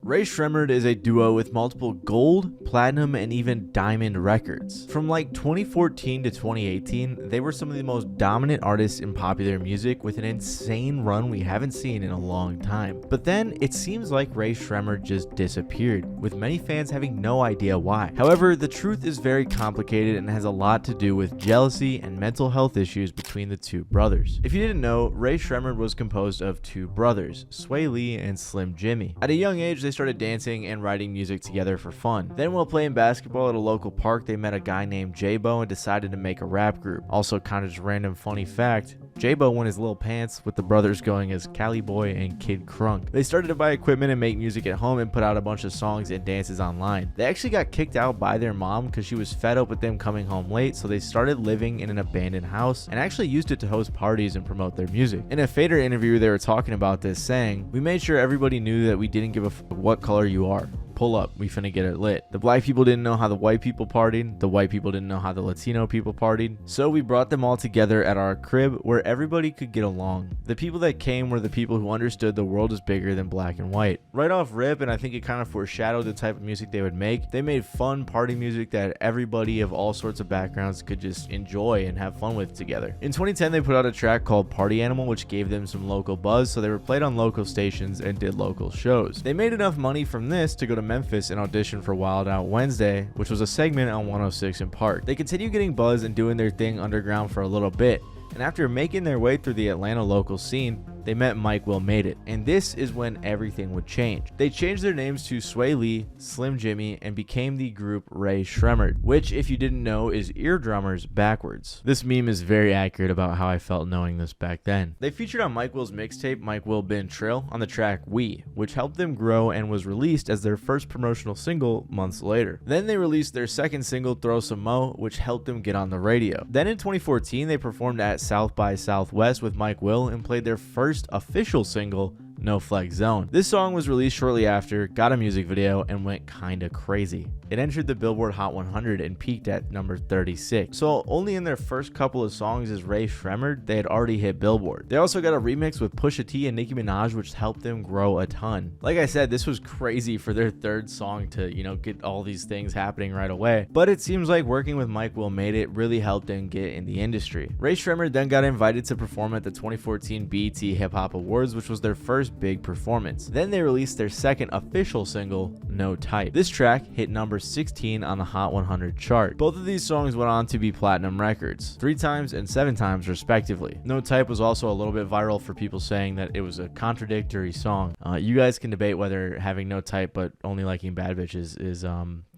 Rae Sremmurd is a duo with multiple gold, platinum, and even diamond records. From like 2014 to 2018, they were some of the most dominant artists in popular music with an insane run we haven't seen in a long time. But then it seems like Rae Sremmurd just disappeared, with many fans having no idea why. However, the truth is very complicated and has a lot to do with jealousy and mental health issues between the two brothers. If you didn't know, Rae Sremmurd was composed of two brothers, Swae and Slim Jimmy. At a young age, they started dancing and writing music together for fun. Then while playing basketball at a local park, they met a guy named J-Bo and decided to make a rap group. Also, kind of just random funny fact, J-Bo won his little pants with the brothers going as Cali Boy and Kid Crunk. They started to buy equipment and make music at home and put out a bunch of songs and dances online. They actually got kicked out by their mom because she was fed up with them coming home late, so they started living in an abandoned house and actually used it to host parties and promote their music. In a Fader interview, they were talking about this, saying, "We made sure everybody knew that we didn't give a what color you are. Pull up, we finna get it lit." The black people didn't know how the white people partied, the white people didn't know how the Latino people partied, so we brought them all together at our crib where everybody could get along. The people that came were the people who understood the world is bigger than black and white. Right off rip, and I think it kind of foreshadowed the type of music they would make, they made fun party music that everybody of all sorts of backgrounds could just enjoy and have fun with together. In 2010, they put out a track called Party Animal, which gave them some local buzz, so they were played on local stations and did local shows. They made enough money from this to go to Memphis and audition for Wild Out Wednesday, which was a segment on 106 in Park. They continued getting buzz and doing their thing underground for a little bit, and after making their way through the Atlanta local scene, they met Mike Will Made It, and this is when everything would change. They changed their names to Swae, Slim Jimmy, and became the group Rae Sremmurd, which, if you didn't know, is eardrummers backwards. This meme is very accurate about how I felt knowing this back then. They featured on Mike Will's mixtape, Mike Will Bin Trill, on the track We, which helped them grow and was released as their first promotional single months later. Then they released their second single, Throw Some Mo, which helped them get on the radio. Then in 2014, they performed at South by Southwest with Mike Will and played their first official single, No Flex Zone. This song was released shortly after, got a music video, and went kinda crazy. It entered the Billboard Hot 100 and peaked at number 36. So only in their first couple of songs as Rae Sremmurd, they had already hit Billboard. They also got a remix with Pusha T and Nicki Minaj, which helped them grow a ton. Like I said, this was crazy for their third song to, get all these things happening right away. But it seems like working with Mike Will Made It really helped them get in the industry. Rae Sremmurd then got invited to perform at the 2014 BET Hip Hop Awards, which was their first big performance. Then they released their second official single, No Type. This track hit number 16 on the Hot 100 chart. Both of these songs went on to be platinum records, 3 times and 7 times respectively. No Type was also a little bit viral for people saying that it was a contradictory song. You guys can debate whether having no type but only liking bad bitches is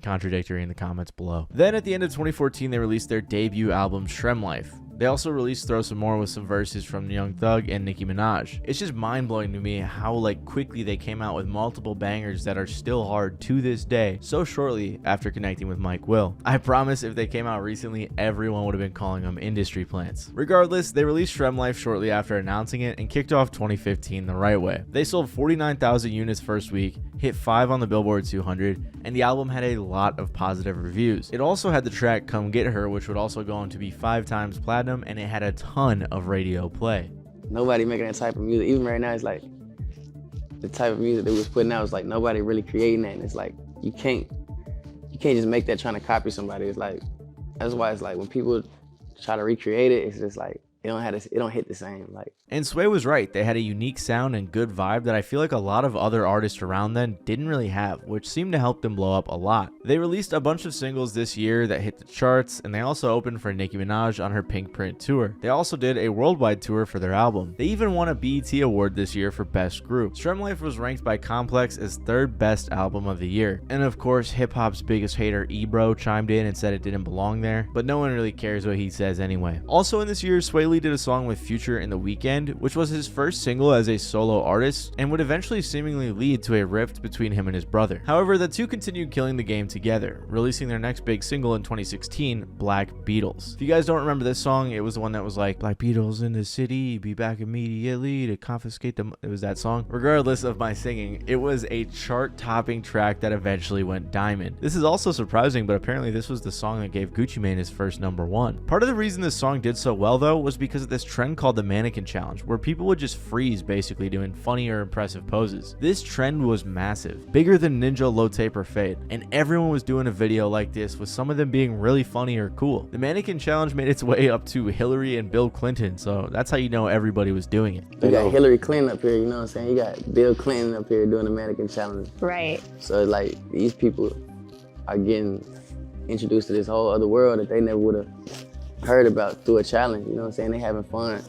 contradictory in the comments below. Then at the end of 2014, they released their debut album, Shrem Life. They also released Throw Some More with some verses from Young Thug and Nicki Minaj. It's just mind-blowing to me how quickly they came out with multiple bangers that are still hard to this day, so shortly after connecting with Mike Will. I promise if they came out recently, everyone would have been calling them industry plants. Regardless, they released Shrem Life shortly after announcing it and kicked off 2015 the right way. They sold 49,000 units first week, hit 5 on the Billboard 200, and the album had a lot of positive reviews. It also had the track Come Get Her, which would also go on to be 5 times platinum, and it had a ton of radio play. Nobody making that type of music. Even right now, it's like the type of music that we was putting out was like nobody really creating that, and it's like you can't just make that trying to copy somebody. It's like that's why it's like when people try to recreate it, it's just like it don't hit the same. And Swae was right. They had a unique sound and good vibe that I feel like a lot of other artists around them didn't really have, which seemed to help them blow up a lot. They released a bunch of singles this year that hit the charts, and they also opened for Nicki Minaj on her Pink Print tour. They also did a worldwide tour for their album. They even won a BET award this year for Best Group. Shrem Life was ranked by Complex as 3rd best album of the year. And of course, hip-hop's biggest hater, Ebro, chimed in and said it didn't belong there, but no one really cares what he says anyway. Also in this year, Swae did a song with Future in The Weeknd, which was his first single as a solo artist and would eventually seemingly lead to a rift between him and his brother. However, the two continued killing the game together, releasing their next big single in 2016, Black Beatles. If you guys don't remember this song, it was the one that was like, Black Beatles in the city, be back immediately to confiscate them. It was that song. Regardless of my singing, it was a chart-topping track that eventually went diamond. This is also surprising, but apparently this was the song that gave Gucci Mane his first #1. Part of the reason this song did so well though was because of this trend called the mannequin challenge, where people would just freeze basically doing funny or impressive poses. This trend was massive, bigger than Ninja, Low Tape, or Fade, and everyone was doing a video like this with some of them being really funny or cool. The mannequin challenge made its way up to Hillary and Bill Clinton, so that's how you know everybody was doing it. You got Hillary Clinton up here, you know what I'm saying? You got Bill Clinton up here doing the mannequin challenge. Right. So like these people are getting introduced to this whole other world that they never would have heard about through a challenge, you know what I'm saying? They having fun.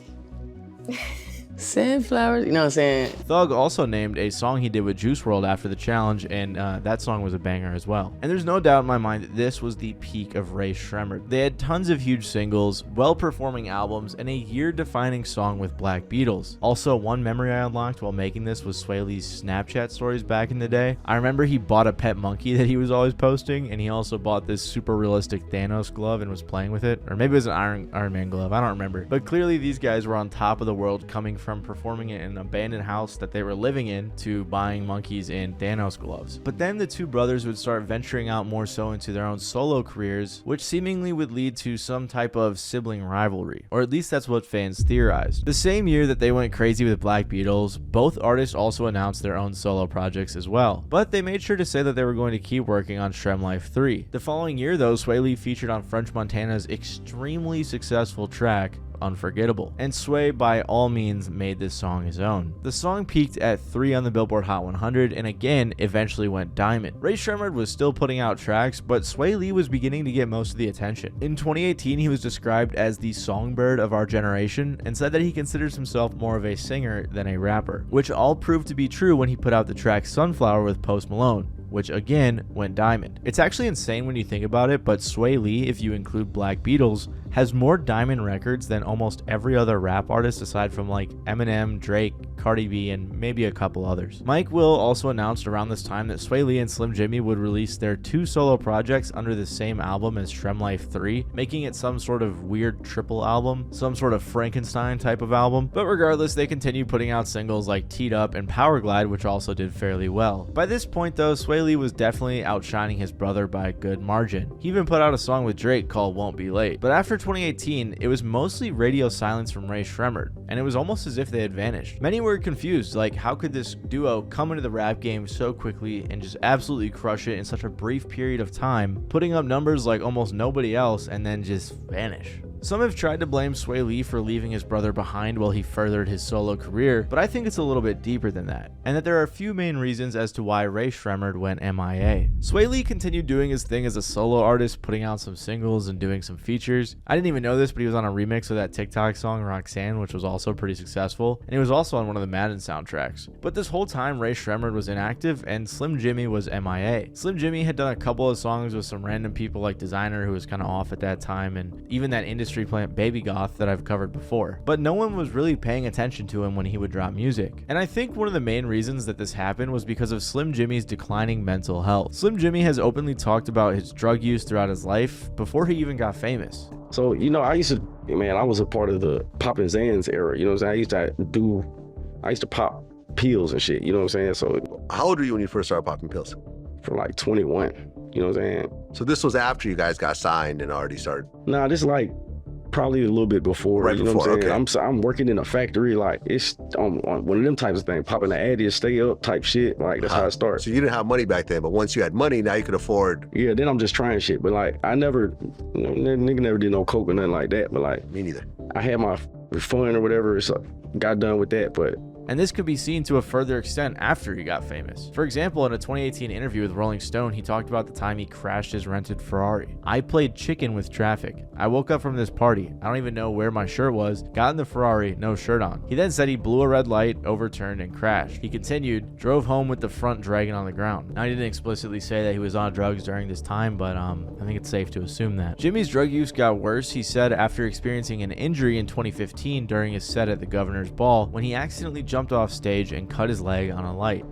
Sunflowers, you know what I'm saying? Thug also named a song he did with Juice WRLD after the challenge, and that song was a banger as well. And there's no doubt in my mind that this was the peak of Rae Sremmurd. They had tons of huge singles, well-performing albums, and a year-defining song with Black Beatles. Also, one memory I unlocked while making this was Swae's Snapchat stories back in the day. I remember he bought a pet monkey that he was always posting, and he also bought this super realistic Thanos glove and was playing with it. Or maybe it was an Iron Man glove, I don't remember. But clearly these guys were on top of the world, coming from performing it in an abandoned house that they were living in to buying monkeys in Thanos gloves. But then the two brothers would start venturing out more so into their own solo careers, which seemingly would lead to some type of sibling rivalry, or at least that's what fans theorized. The same year that they went crazy with Black Beatles, both artists also announced their own solo projects as well, but they made sure to say that they were going to keep working on Shrem Life 3. The following year though, Swae featured on French Montana's extremely successful track Unforgettable, and Swae by all means made this song his own. The song peaked at 3 on the Billboard Hot 100 and again eventually went diamond. Rae Sremmurd was still putting out tracks, but Swae was beginning to get most of the attention. In 2018 he was described as the songbird of our generation and said that he considers himself more of a singer than a rapper, which all proved to be true when he put out the track Sunflower with Post Malone, which again went diamond. It's actually insane when you think about it, but Swae, if you include Black Beatles, has more diamond records than almost every other rap artist aside from like Eminem, Drake, Cardi B, and maybe a couple others. Mike Will also announced around this time that Swae and Slim Jimmy would release their 2 solo projects under the same album as Shrem Life 3, making it some sort of weird triple album, some sort of Frankenstein type of album. But regardless, they continued putting out singles like Teed Up and Powerglide, which also did fairly well. By this point though, Swae was definitely outshining his brother by a good margin. He even put out a song with Drake called Won't Be Late. But after 2018, it was mostly radio silence from Rae Sremmurd, and it was almost as if they had vanished. Many were confused, like how could this duo come into the rap game so quickly and just absolutely crush it in such a brief period of time, putting up numbers like almost nobody else and then just vanish. Some have tried to blame Swae for leaving his brother behind while he furthered his solo career, but I think it's a little bit deeper than that, and that there are a few main reasons as to why Rae Sremmurd went MIA. Swae continued doing his thing as a solo artist, putting out some singles and doing some features. I didn't even know this, but he was on a remix of that TikTok song Roxanne, which was also pretty successful, and he was also on one of the Madden soundtracks. But this whole time Rae Sremmurd was inactive and Slim Jimmy was MIA. Slim Jimmy had done a couple of songs with some random people like Designer, who was kind of off at that time, and even that industry plant Baby Goth that I've covered before, but no one was really paying attention to him when he would drop music. And I think one of the main reasons that this happened was because of Slim Jimmy's declining mental health. Slim Jimmy has openly talked about his drug use throughout his life before he even got famous. So, you know, I was a part of the poppin' Zans era, you know what I'm saying? I used to pop pills and shit, you know what I'm saying? So how old were you when you first started popping pills? from like 21, you know what I'm saying? So this was after you guys got signed and already started? Nah, this like probably a little bit before, Right you know before, what I'm saying? okay. I'm working in a factory, like it's on one of them types of things, popping the addy, stay up type shit, like that's how it starts. So you didn't have money back then, but once you had money, now you could afford. Yeah, then I'm just trying shit, but like I never, you know, nigga never did no coke or nothing like that, but like Me neither. I had my fun or whatever, so got done with that, but And this could be seen to a further extent after he got famous. For example, in a 2018 interview with Rolling Stone, he talked about the time he crashed his rented Ferrari. I played chicken with traffic. I woke up from this party. I don't even know where my shirt was. Got in the Ferrari, no shirt on. He then said he blew a red light, overturned, and crashed. He continued, drove home with the front dragging on the ground. Now, he didn't explicitly say that he was on drugs during this time, but I think it's safe to assume that. Jimmy's drug use got worse, he said, after experiencing an injury in 2015 during his set at the Governor's Ball when he accidentally jumped off stage and cut his leg on a light.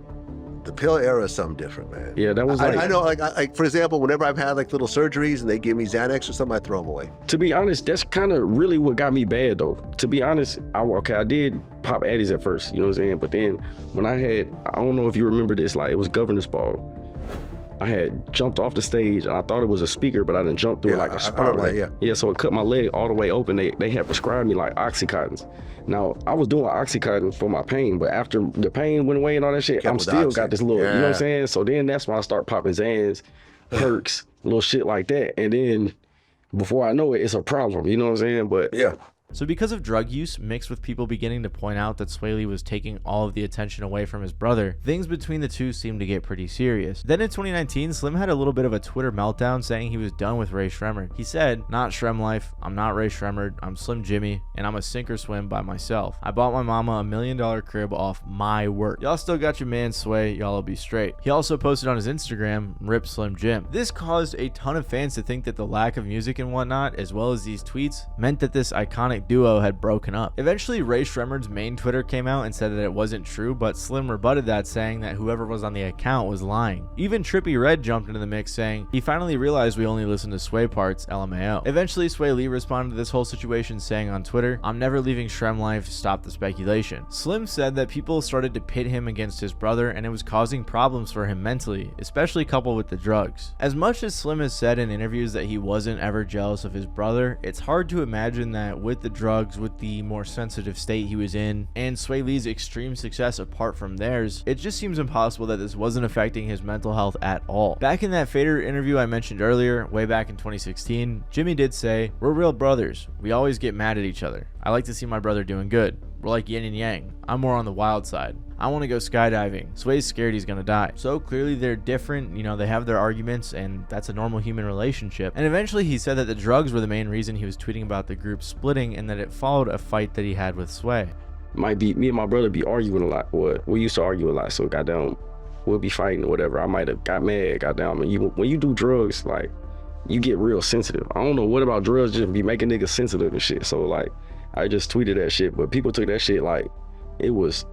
The pill era is something different, man. yeah, that was like, I know, like for example, whenever I've had like little surgeries and they give me Xanax or something, I throw them away. to be honest, that's kind of really what got me bad though. To be honest, I did pop addies at first, you know what I'm saying? But then when I don't know if you remember this, like it was Governor's Ball. I had jumped off the stage and I thought it was a speaker, but I didn't jump through like a spiral. Yeah, so it cut my leg all the way open. They had prescribed me like Oxycontins. Now, I was doing Oxycontin for my pain, but after the pain went away and all that shit, I'm still got this little, you know what I'm saying? So then that's when I start popping Zans, perks, little shit like that. And then before I know it, it's a problem, you know what I'm saying? But Yeah. So because of drug use mixed with people beginning to point out that Swae Lee was taking all of the attention away from his brother, things between the two seemed to get pretty serious. Then in 2019, Slim had a little bit of a Twitter meltdown saying he was done with Rae Sremmurd. He said, "Not Shrem life, I'm not Rae Sremmurd, I'm Slim Jimmy, and I'm a sink or swim by myself. I bought my mama $1 million crib off my work. Y'all still got your man Swae, y'all'll be straight." He also posted on his Instagram, "Rip Slim Jim." This caused a ton of fans to think that the lack of music and whatnot, as well as these tweets, meant that this iconic duo had broken up. Eventually, Rae Sremmurd's main Twitter came out and said that it wasn't true, but Slim rebutted that, saying that whoever was on the account was lying. Even Trippie Redd jumped into the mix, saying he finally realized we only listened to Swae parts, LMAO. Eventually, Swae Lee responded to this whole situation, saying on Twitter, "I'm never leaving Shrem life, stop the speculation." Slim said that people started to pit him against his brother and it was causing problems for him mentally, especially coupled with the drugs. As much as Slim has said in interviews that he wasn't ever jealous of his brother, it's hard to imagine that with the drugs, with the more sensitive state he was in, and Swae Lee's extreme success apart from theirs, it just seems impossible that this wasn't affecting his mental health at all. Back in that Fader interview I mentioned earlier, way back in 2016, Jimmy did say, "We're real brothers. We always get mad at each other. I like to see my brother doing good. We're like yin and yang. I'm more on the wild side. I want to go skydiving. Swae's scared he's gonna die." So clearly they're different, you know, they have their arguments, and that's a normal human relationship. And eventually he said that the drugs were the main reason he was tweeting about the group splitting, and that it followed a fight that he had with Swae. Might be me and my brother be arguing a lot. We used to argue a lot, so goddamn, we'll be fighting or whatever. I might have got mad, goddamn. When you do drugs, like, you get real sensitive. I don't know what about drugs just be making niggas sensitive and shit. So like, I just tweeted that shit, but people took that shit like it was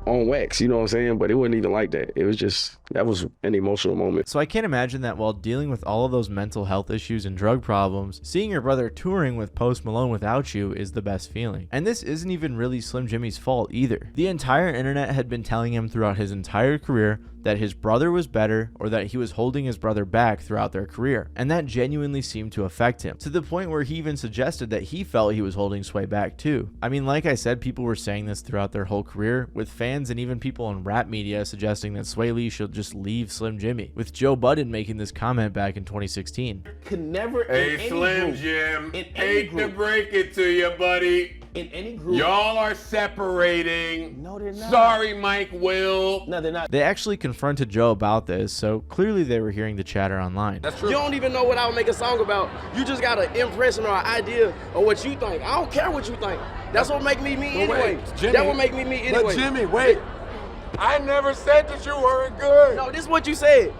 on wax, you know what I'm saying? But it wasn't even like that. It was just, that was an emotional moment. So I can't imagine that while dealing with all of those mental health issues and drug problems, seeing your brother touring with Post Malone without you is the best feeling. And this isn't even really Slim Jimmy's fault either. The entire internet had been telling him throughout his entire career that his brother was better, or that he was holding his brother back throughout their career, and that genuinely seemed to affect him, to the point where he even suggested that he felt he was holding Swae back too. I mean, like I said, people were saying this throughout their whole career, with fans and even people in rap media suggesting that Swae Lee should just leave Slim Jimmy, with Joe Budden making this comment back in 2016. Can never Hey, Slim Jim, hate to break it to you, buddy. In any group. Y'all are separating. No, they're not. Sorry, Mike Will. No, they're not. They actually confronted Joe about this, so clearly they were hearing the chatter online. That's true. You don't even know what I would make a song about. You just got an impression or an idea of what you think. I don't care what you think. That's what make me me anyway. Jimmy, that would make me me anyway. But Jimmy, wait. I never said that you weren't good. No, this is what you said.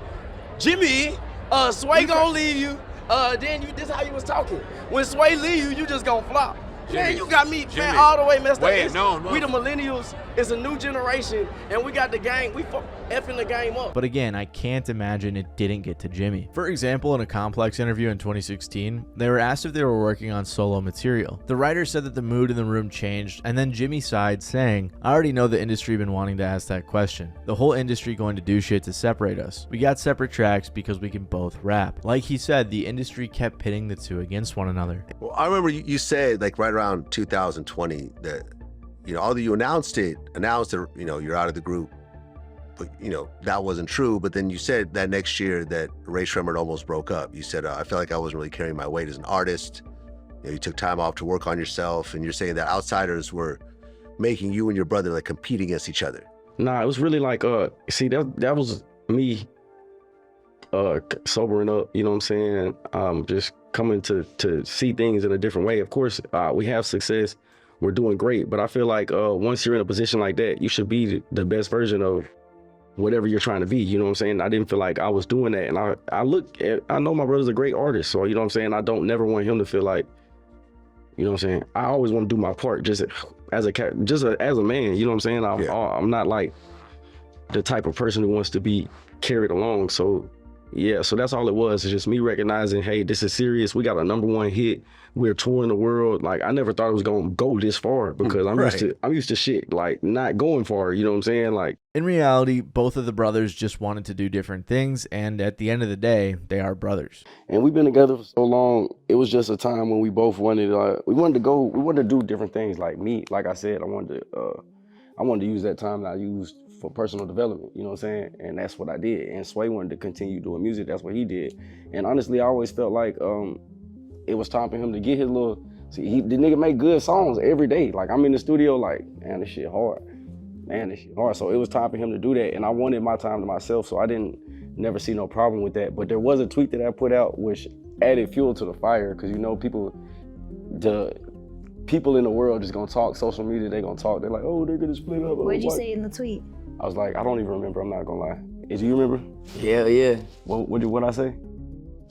Jimmy, Swae gonna leave you. Then this how you was talking. When Swae leave you, you just gonna flop. Man, you got me, man, all the way messed up. No. We the millennials, it's a new generation, and we got the game, we effing the game up. But again, I can't imagine it didn't get to Jimmy. For example, in a Complex interview in 2016, they were asked if they were working on solo material. The writer said that the mood in the room changed, and then Jimmy sighed, saying, "I already know the industry been wanting to ask that question. The whole industry going to do shit to separate us. We got separate tracks because we can both rap." Like he said, the industry kept pitting the two against one another. Well, I remember you said like right around 2020 that, you know, although you announced that, you know, you're out of the group, but you know, that wasn't true. But then you said that next year that Rae Sremmurd almost broke up. You said, I felt like I wasn't really carrying my weight as an artist. You know, you took time off to work on yourself, and you're saying that outsiders were making you and your brother like compete against each other. Nah, it was really like, see, that was me sobering up, you know what I'm saying? Just coming to see things in a different way. Of course, we have success, we're doing great, but I feel like once you're in a position like that, you should be the best version of whatever you're trying to be, you know what I'm saying? I didn't feel like I was doing that, and I know my brother's a great artist, so you know what I'm saying? I don't never want him to feel like, you know what I'm saying? I always want to do my part just as a man, you know what I'm saying? I'm not like the type of person who wants to be carried along, so Yeah, so that's all it was. It's just me recognizing, hey, this is serious. We got a #1 hit. We're touring the world. Like, I never thought it was gonna go this far because I'm used to shit like not going far. You know what I'm saying? Like, in reality, both of the brothers just wanted to do different things, and at the end of the day, they are brothers. and we've been together for so long. It was just a time when we both wanted to do different things. Like me, like I said, I wanted to use that time that I used for personal development, you know what I'm saying? And that's what I did. And Swae wanted to continue doing music, that's what he did. And honestly, I always felt like it was time for him to get his little, the nigga make good songs every day. Like, I'm in the studio like, man, this shit hard. So it was time for him to do that. And I wanted my time to myself, so I didn't never see no problem with that. But there was a tweet that I put out which added fuel to the fire, because you know, people in the world just gonna talk. Social media, they gonna talk. They're like, oh, they're gonna split up. What did you say in the tweet? I was like, I don't even remember. I'm not gonna lie. Do you remember? Yeah. What I say?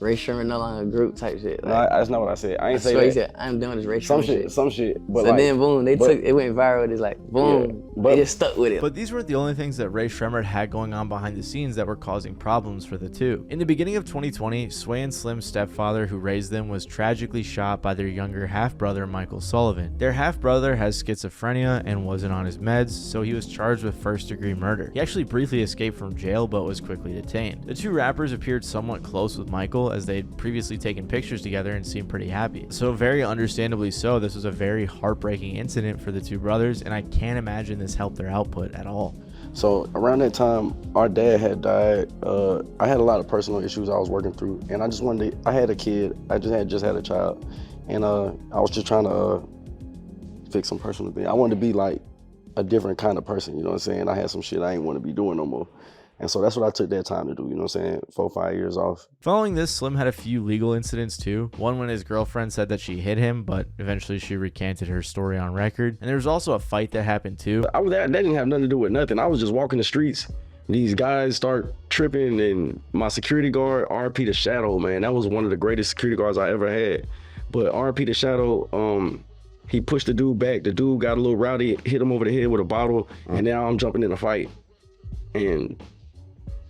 Rae Sremmurd no longer a group type shit. No, Like, that's not what I said. I ain't say so that. he said, I'm doing this Rae Sremmurd shit. Some shit. But so like, then boom, it went viral. It's like boom, but- they just stuck with it. But these weren't the only things that Rae Sremmurd had going on behind the scenes that were causing problems for the two. In the beginning of 2020, Swae and Slim's stepfather who raised them was tragically shot by their younger half-brother Michael Sullivan. Their half-brother has schizophrenia and wasn't on his meds, so he was charged with first-degree murder. He actually briefly escaped from jail but was quickly detained. The two rappers appeared somewhat close with Michael, as they'd previously taken pictures together and seemed pretty happy. So very understandably so, this was a very heartbreaking incident for the two brothers, and I can't imagine this helped their output at all. So around that time, our dad had died. I had a lot of personal issues I was working through, and I had a kid. I just had a child, and I was just trying to fix some personal things. I wanted to be like a different kind of person, you know what I'm saying? I had some shit I ain't want to be doing no more. And so that's what I took that time to do, you know what I'm saying? 4 or 5 years off. Following this, Slim had a few legal incidents too. One when his girlfriend said that she hit him, but eventually she recanted her story on record. And there was also a fight that happened too. That didn't have nothing to do with nothing. I was just walking the streets. These guys start tripping, and my security guard, RP the Shadow, man, that was one of the greatest security guards I ever had. But RP the Shadow, he pushed the dude back. The dude got a little rowdy, hit him over the head with a bottle, and now I'm jumping in a fight. And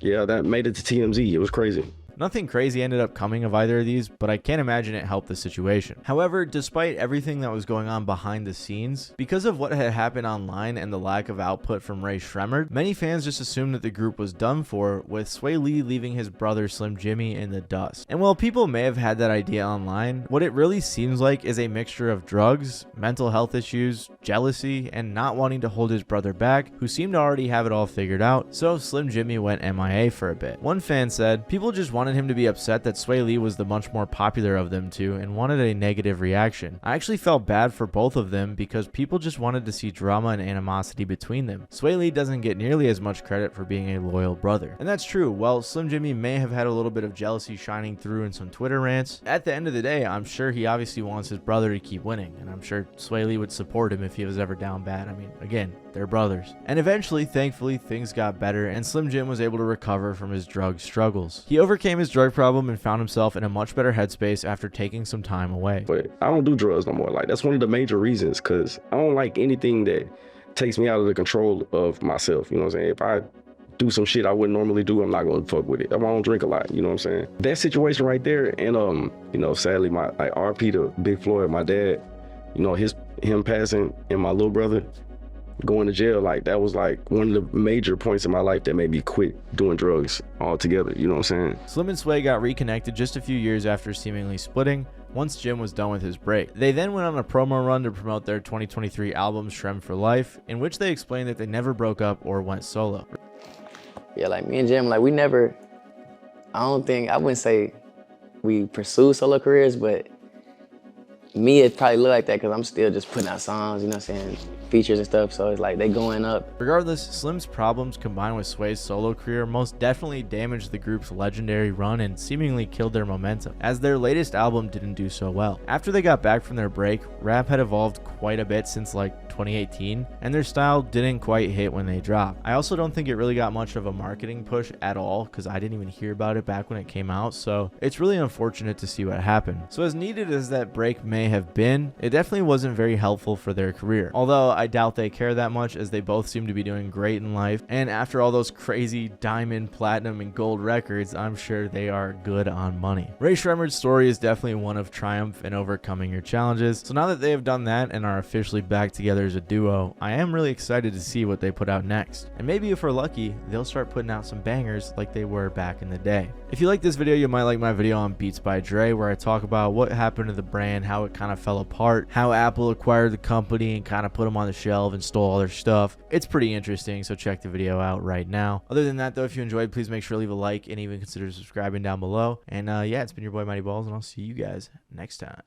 yeah, that made it to TMZ. It was crazy. Nothing crazy ended up coming of either of these, but I can't imagine it helped the situation. However, despite everything that was going on behind the scenes, because of what had happened online and the lack of output from Rae Sremmurd, many fans just assumed that the group was done for, with Swae Lee leaving his brother Slim Jimmy in the dust. And while people may have had that idea online, what it really seems like is a mixture of drugs, mental health issues, jealousy, and not wanting to hold his brother back, who seemed to already have it all figured out, so Slim Jimmy went MIA for a bit. One fan said, people just wanted him to be upset that Swae Lee was the much more popular of them two and wanted a negative reaction. I actually felt bad for both of them because people just wanted to see drama and animosity between them. Swae Lee doesn't get nearly as much credit for being a loyal brother. And that's true. While Slim Jimmy may have had a little bit of jealousy shining through in some Twitter rants, at the end of the day, I'm sure he obviously wants his brother to keep winning, and I'm sure Swae Lee would support him if he was ever down bad. I mean, again, they're brothers. And eventually, thankfully, things got better and Slim Jim was able to recover from his drug struggles. He overcame his drug problem and found himself in a much better headspace after taking some time away. But I don't do drugs no more. Like, that's one of the major reasons, because I don't like anything that takes me out of the control of myself. You know what I'm saying? If I do some shit I wouldn't normally do, I'm not gonna fuck with it. I don't drink a lot, you know what I'm saying? That situation right there, and you know, sadly, my RP to Big Floyd, my dad, you know, him passing, and my little brother going to jail, like, that was like one of the major points in my life that made me quit doing drugs altogether, you know what I'm saying? Slim and Swae got reconnected just a few years after seemingly splitting, once Jim was done with his break. They then went on a promo run to promote their 2023 album Shrem for Life, in which they explained that they never broke up or went solo. Yeah, like me and Jim, like we never, I wouldn't say we pursue solo careers, but me, it probably look like that because I'm still just putting out songs, you know what I'm saying, features and stuff, so it's like they going up. Regardless, Slim's problems combined with Swae's solo career most definitely damaged the group's legendary run and seemingly killed their momentum, as their latest album didn't do so well. After they got back from their break, rap had evolved quite a bit since like 2018, and their style didn't quite hit when they dropped. I also don't think it really got much of a marketing push at all, because I didn't even hear about it back when it came out, so it's really unfortunate to see what happened. So as needed as that break may may have been, it definitely wasn't very helpful for their career. Although I doubt they care that much, as they both seem to be doing great in life, and after all those crazy diamond, platinum, and gold records, I'm sure they are good on money. Rae Sremmurd's story is definitely one of triumph and overcoming your challenges, so now that they have done that and are officially back together as a duo, I am really excited to see what they put out next. And maybe if we're lucky, they'll start putting out some bangers like they were back in the day. If you like this video, you might like my video on Beats by Dre, where I talk about what happened to the brand, how it kind of fell apart, how Apple acquired the company and kind of put them on the shelf and stole all their stuff. It's pretty interesting, so check the video out right now. Other than that though, if you enjoyed, please make sure to leave a like and even consider subscribing down below. And yeah, it's been your boy Mighty Balls, and I'll see you guys next time.